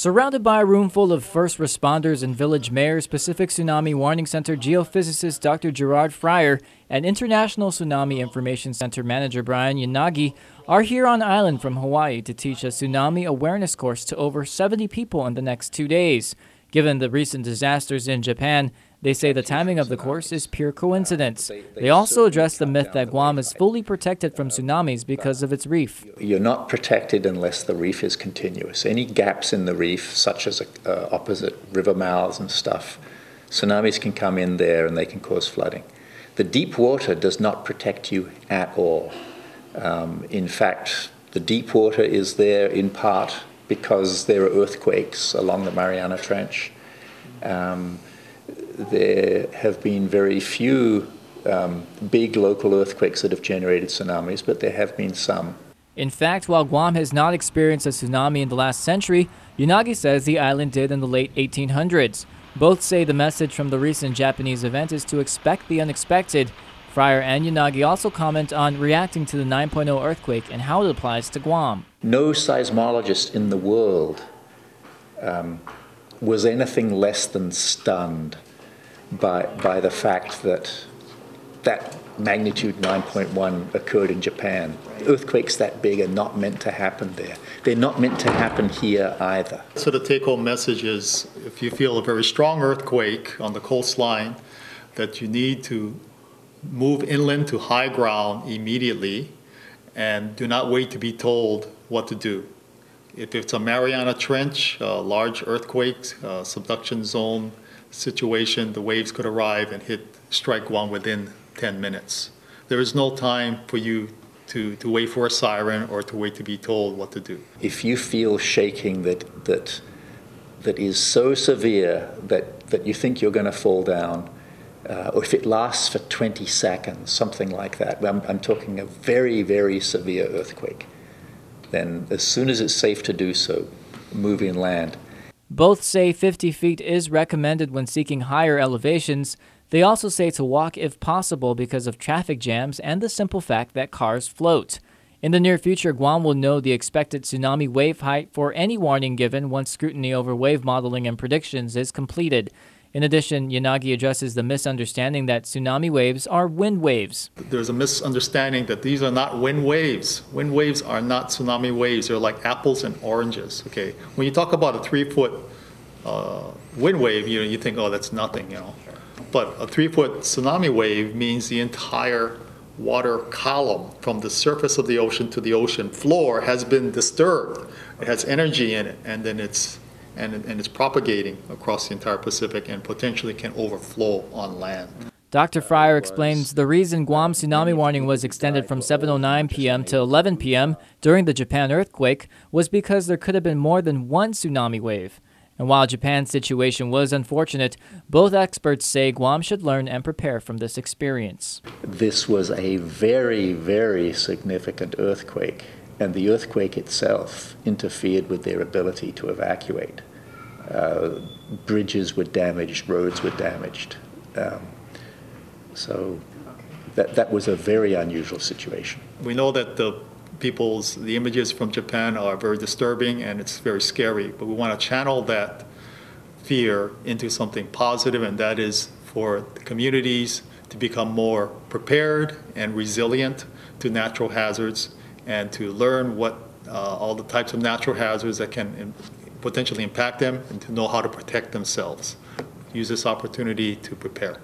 Surrounded by a room full of first responders and village mayors, Pacific Tsunami Warning Center geophysicist Dr. Gerard Fryer and International Tsunami Information Center manager Brian Yanagi are here on island from Hawaii to teach a tsunami awareness course to over 70 people in the next 2 days. Given the recent disasters in Japan, they say the timing of the course is pure coincidence. They also address the myth that Guam is fully protected from tsunamis because of its reef. You're not protected unless the reef is continuous. Any gaps in the reef, such as opposite river mouths and stuff, tsunamis can come in there and they can cause flooding. The deep water does not protect you at all. In fact, the deep water is there in part because there are earthquakes along the Mariana Trench. There have been very few big local earthquakes that have generated tsunamis, but there have been some. In fact, while Guam has not experienced a tsunami in the last century, Yanagi says the island did in the late 1800s. Both say the message from the recent Japanese event is to expect the unexpected. Fryer and Yanagi also comment on reacting to the 9.0 earthquake and how it applies to Guam. No seismologist in the world was anything less than stunned by the fact that magnitude 9.1 occurred in Japan. Earthquakes that big are not meant to happen there. They're not meant to happen here either. So the take-home message is, if you feel a very strong earthquake on the coastline, that you need to move inland to high ground immediately and do not wait to be told what to do. If it's a Mariana Trench, large earthquakes, subduction zone situation, the waves could arrive and strike Guam within 10 minutes. There is no time for you to wait for a siren or to wait to be told what to do. If you feel shaking that is so severe that you think you're going to fall down, or if it lasts for 20 seconds, something like that, I'm talking a very, very severe earthquake, then as soon as it's safe to do so, move inland. Both say 50 feet is recommended when seeking higher elevations. They also say to walk if possible because of traffic jams and the simple fact that cars float. In the near future, Guam will know the expected tsunami wave height for any warning given once scrutiny over wave modeling and predictions is completed. In addition, Yanagi addresses the misunderstanding that tsunami waves are wind waves. There's a misunderstanding that these are not wind waves. Wind waves are not tsunami waves. They're like apples and oranges. Okay, when you talk about a 3-foot wind wave, you think, oh, that's nothing, But a 3-foot tsunami wave means the entire water column from the surface of the ocean to the ocean floor has been disturbed. It has energy in it, and then it's propagating across the entire Pacific and potentially can overflow on land. Dr. Fryer explains the reason Guam's tsunami warning was extended from 7:09 p.m. to 11 p.m. during the Japan earthquake was because there could have been more than one tsunami wave. And while Japan's situation was unfortunate, both experts say Guam should learn and prepare from this experience. This was a very, very significant earthquake, and the earthquake itself interfered with their ability to evacuate. Bridges were damaged, roads were damaged. So that was a very unusual situation. We know that the images from Japan are very disturbing and it's very scary, but we want to channel that fear into something positive, and that is for the communities to become more prepared and resilient to natural hazards and to learn what all the types of natural hazards that can potentially impact them and to know how to protect themselves. Use this opportunity to prepare.